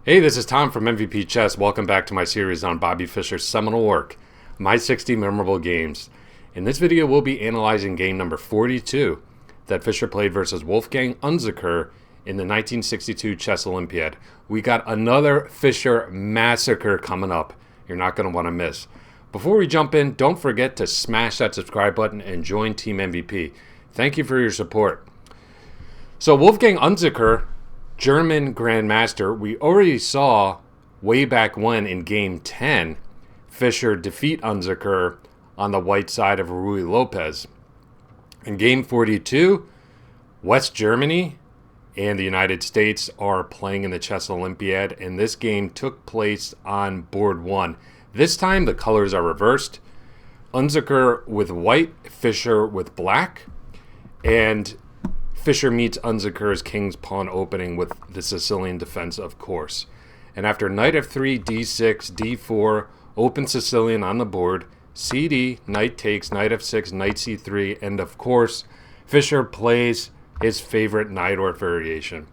Hey, this is Tom from MVP Chess. Welcome back to my series on Bobby Fischer's seminal work, My 60 Memorable Games. In this video, we'll be analyzing game number 42 that Fischer played versus Wolfgang Unzicker in the 1962 Chess Olympiad. We got another Fischer massacre coming up. You're not going to want to miss. Before we jump in, don't forget to smash that subscribe button and join Team MVP. Thank you for your support. So Wolfgang Unzicker, German Grandmaster, we already saw way back when in Game 10, Fischer defeat Unzicker on the white side of Ruy Lopez. In Game 42, West Germany and the United States are playing in the Chess Olympiad, and this game took place on board 1. This time the colors are reversed. Unzicker with white, Fischer with black, and Fischer meets Unzicker's king's pawn opening with the Sicilian defense, of course. And after knight f3, d6, d4, open Sicilian on the board, cd, knight takes, knight f6, knight c3, and of course, Fischer plays his favorite Najdorf variation.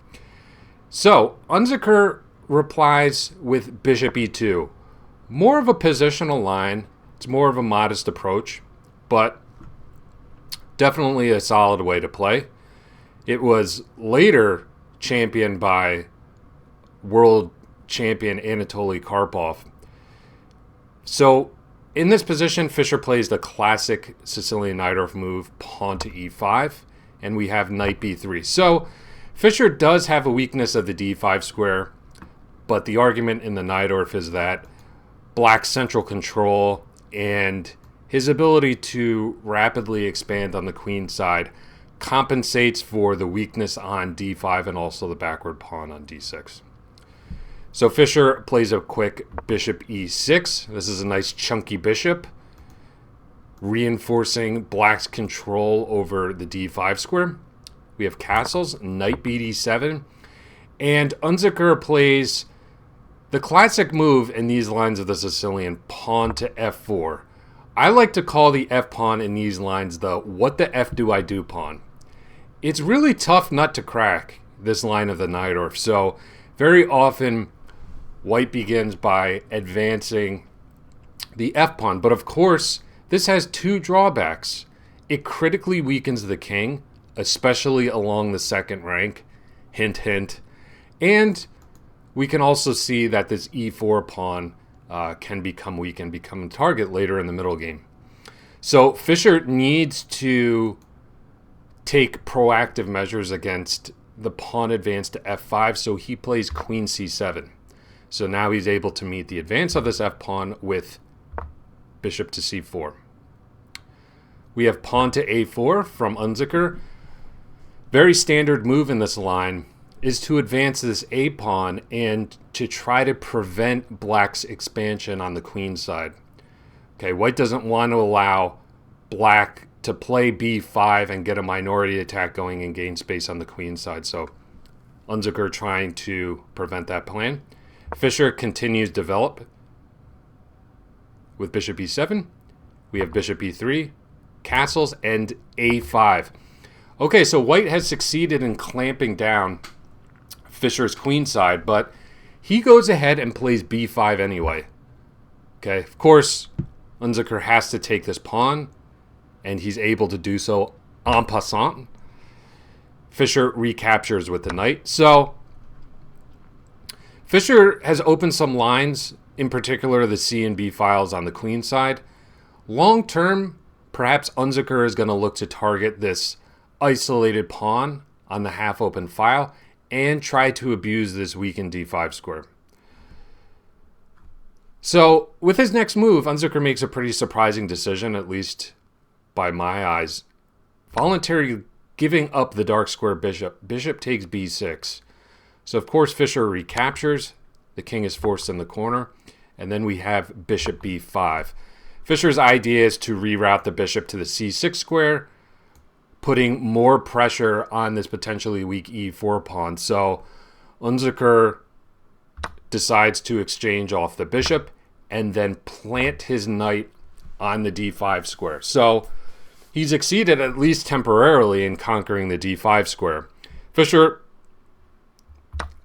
So, Unzicker replies with bishop e2. More of a positional line. It's more of a modest approach, but definitely a solid way to play. It was later championed by world champion Anatoly Karpov. So in this position, Fischer plays the classic Sicilian Najdorf move, pawn to e5, and we have knight b3. So Fischer does have a weakness of the d5 square, but the argument in the Najdorf is that black's central control and his ability to rapidly expand on the queen side compensates for the weakness on d5 and also the backward pawn on d6. So Fischer plays a quick bishop e6. This is a nice chunky bishop, reinforcing black's control over the d5 square. We have castles, knight bd7, and Unzicker plays the classic move in these lines of the Sicilian, pawn to f4. I like to call the f pawn in these lines the what the f do I do pawn. It's really tough nut to crack, this line of the Najdorf. So very often white begins by advancing the f-pawn. But of course, this has two drawbacks. It critically weakens the king, especially along the second rank. Hint, hint. And we can also see that this e4 pawn can become weak and become a target later in the middle game. So Fischer needs to take proactive measures against the pawn advance to f5, so he plays queen c7. So now he's able to meet the advance of this f-pawn with bishop to c4. We have pawn to a4 from Unzicker. Very standard move in this line is to advance this a-pawn and to try to prevent black's expansion on the queen side. Okay, white doesn't want to allow black to play b5 and get a minority attack going and gain space on the queen side. So Unzicker trying to prevent that plan. Fischer continues to develop with bishop e7. We have bishop e3, castles, and a5. Okay, so white has succeeded in clamping down Fischer's queen side, but he goes ahead and plays b5 anyway. Okay, of course, Unzicker has to take this pawn, and he's able to do so en passant. Fischer recaptures with the knight. So Fischer has opened some lines, in particular the C and B files on the queen side. Long term, perhaps Unzicker is going to look to target this isolated pawn on the half-open file and try to abuse this weakened d5 square. So with his next move, Unzicker makes a pretty surprising decision, at least by my eyes, voluntarily giving up the dark square bishop. Bishop takes b6. So of course Fischer recaptures. The king is forced in the corner. And then we have bishop b5. Fischer's idea is to reroute the bishop to the c6 square, putting more pressure on this potentially weak e4 pawn. So Unzicker decides to exchange off the bishop and then plant his knight on the d5 square. So he's succeeded, at least temporarily, in conquering the d5 square. Fischer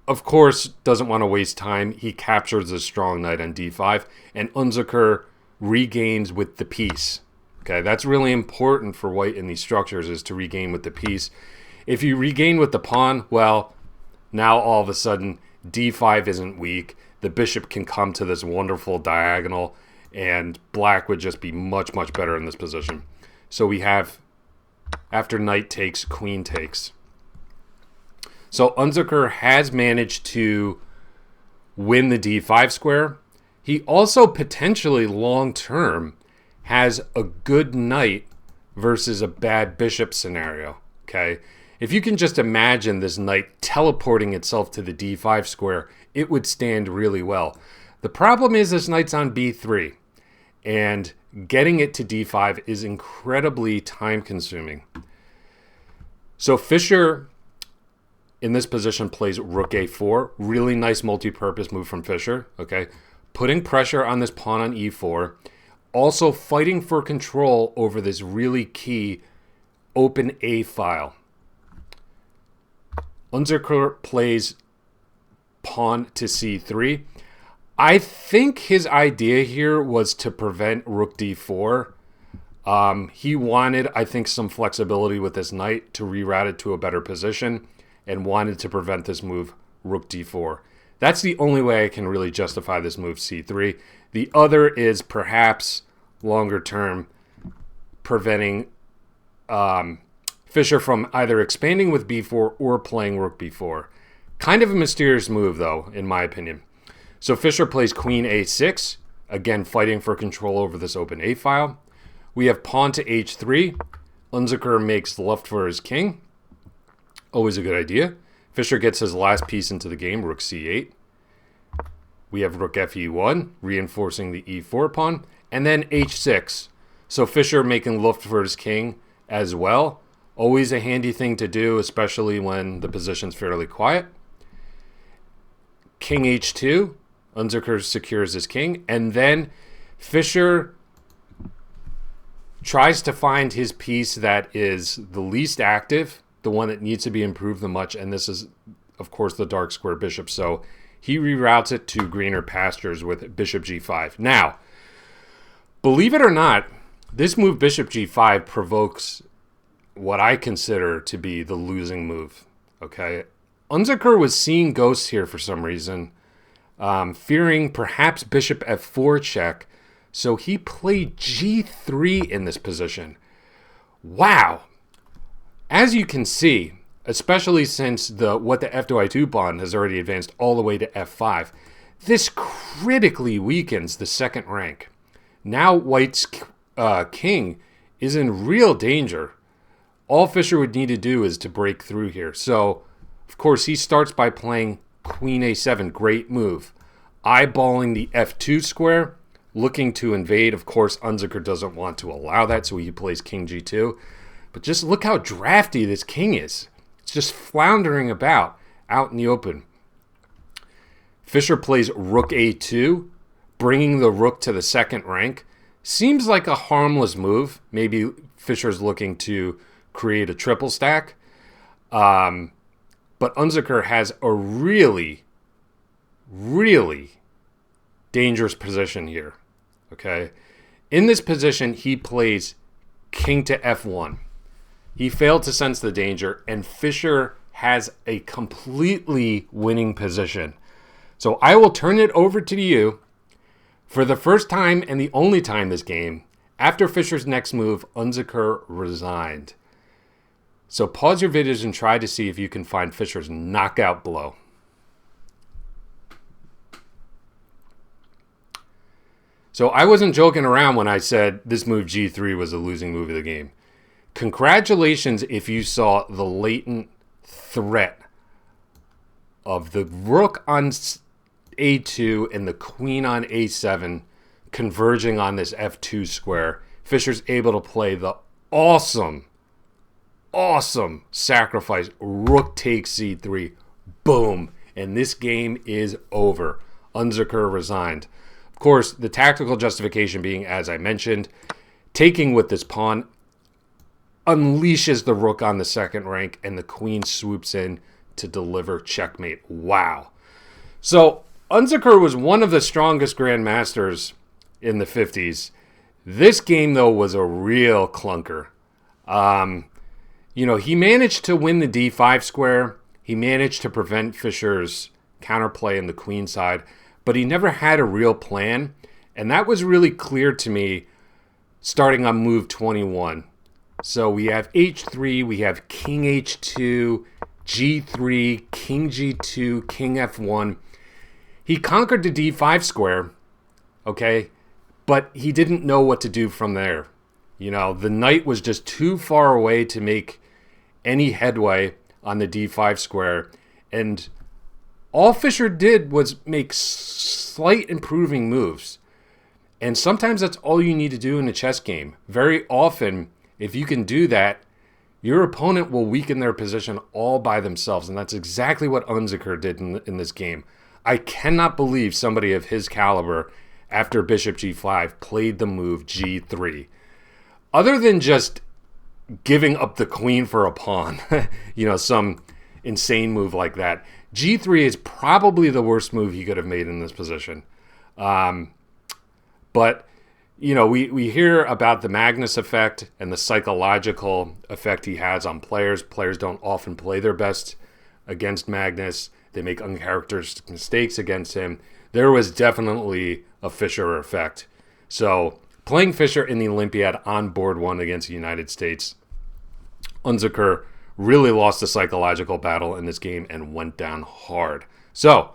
of course, doesn't want to waste time. He captures a strong knight on d5, and Unzicker regains with the piece. Okay, that's really important for white in these structures, is to regain with the piece. If you regain with the pawn, well, now all of a sudden d5 isn't weak. The bishop can come to this wonderful diagonal, and black would just be much, much better in this position. So we have, after knight takes, queen takes. So Unzicker has managed to win the d5 square. He also potentially long-term has a good knight versus a bad bishop scenario, okay? If you can just imagine this knight teleporting itself to the d5 square, it would stand really well. The problem is this knight's on b3, and getting it to d5 is incredibly time-consuming. So Fischer, in this position, plays rook a4. Really nice multi-purpose move from Fischer, okay? Putting pressure on this pawn on e4. Also fighting for control over this really key open A file. Unzicker plays pawn to c3. I think his idea here was to prevent rook d4. He wanted, I think, some flexibility with this knight to reroute it to a better position, and wanted to prevent this move, rook d4. That's the only way I can really justify this move, c3. The other is perhaps longer term preventing Fischer from either expanding with b4 or playing rook b4. Kind of a mysterious move, though, in my opinion. So Fischer plays queen a6, again fighting for control over this open A file. We have pawn to h3. Unzicker makes luft for his king. Always a good idea. Fischer gets his last piece into the game, rook c8. We have rook fe1, reinforcing the e4 pawn. And then h6. So Fischer making luft for his king as well. Always a handy thing to do, especially when the position's fairly quiet. King h2. Unzicker secures his king. And then Fischer tries to find his piece that is the least active, the one that needs to be improved the much, and this is, of course, the dark square bishop. So he reroutes it to greener pastures with bishop g5. Now, believe it or not, this move, bishop g5, provokes what I consider to be the losing move, okay? Unzicker was seeing ghosts here for some reason, fearing perhaps bishop f4 check, so he played g3 in this position. Wow! As you can see, especially since what the f2i2 pawn has already advanced all the way to f5, this critically weakens the second rank. Now white's king is in real danger. All Fischer would need to do is to break through here. So, of course, he starts by playing queen a7. Great move. Eyeballing the f2 square, looking to invade. Of course, Unzicker doesn't want to allow that, so he plays king g2. But just look how drafty this king is. It's just floundering about out in the open. Fischer plays rook a2, bringing the rook to the second rank. Seems like a harmless move. Maybe Fischer's looking to create a triple stack. But Unzicker has a really, really dangerous position here. Okay? In this position, he plays king to f1. He failed to sense the danger, and Fischer has a completely winning position. So I will turn it over to you. For the first time and the only time this game, after Fischer's next move, Unzicker resigned. So pause your videos and try to see if you can find Fischer's knockout blow. So I wasn't joking around when I said this move g3 was a losing move of the game. Congratulations if you saw the latent threat of the rook on a2 and the queen on a7 converging on this f2 square. Fischer's able to play the awesome sacrifice. Rook takes c3. Boom. And this game is over. Unzicker resigned. Of course, the tactical justification being, as I mentioned, taking with this pawn unleashes the rook on the second rank, and the queen swoops in to deliver checkmate. Wow. So Unzicker was one of the strongest grandmasters in the 50s. This game, though, was a real clunker. He managed to win the d5 square. He managed to prevent Fischer's counterplay in the queen side, but he never had a real plan. And that was really clear to me starting on move 21. So we have h3, we have king h2, g3, king g2, king f1. He conquered the d5 square, okay, but he didn't know what to do from there. The knight was just too far away to make any headway on the d5 square. And all Fischer did was make slight improving moves. And sometimes that's all you need to do in a chess game. Very often, if you can do that, your opponent will weaken their position all by themselves. And that's exactly what Unzicker did in this game. I cannot believe somebody of his caliber, after bishop g5, played the move g3. Other than just giving up the queen for a pawn, some insane move like that, g3 is probably the worst move he could have made in this position. But we hear about the Magnus effect and the psychological effect he has on players. Players don't often play their best against Magnus. They make uncharacteristic mistakes against him. There was definitely a Fischer effect. So playing Fischer in the Olympiad on board 1 against the United States, Unzicker really lost the psychological battle in this game and went down hard. So,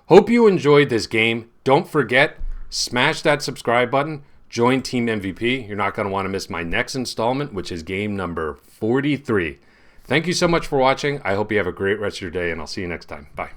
hope you enjoyed this game. Don't forget, smash that subscribe button. Join Team MVP. You're not going to want to miss my next installment, which is game number 43. Thank you so much for watching. I hope you have a great rest of your day, and I'll see you next time. Bye.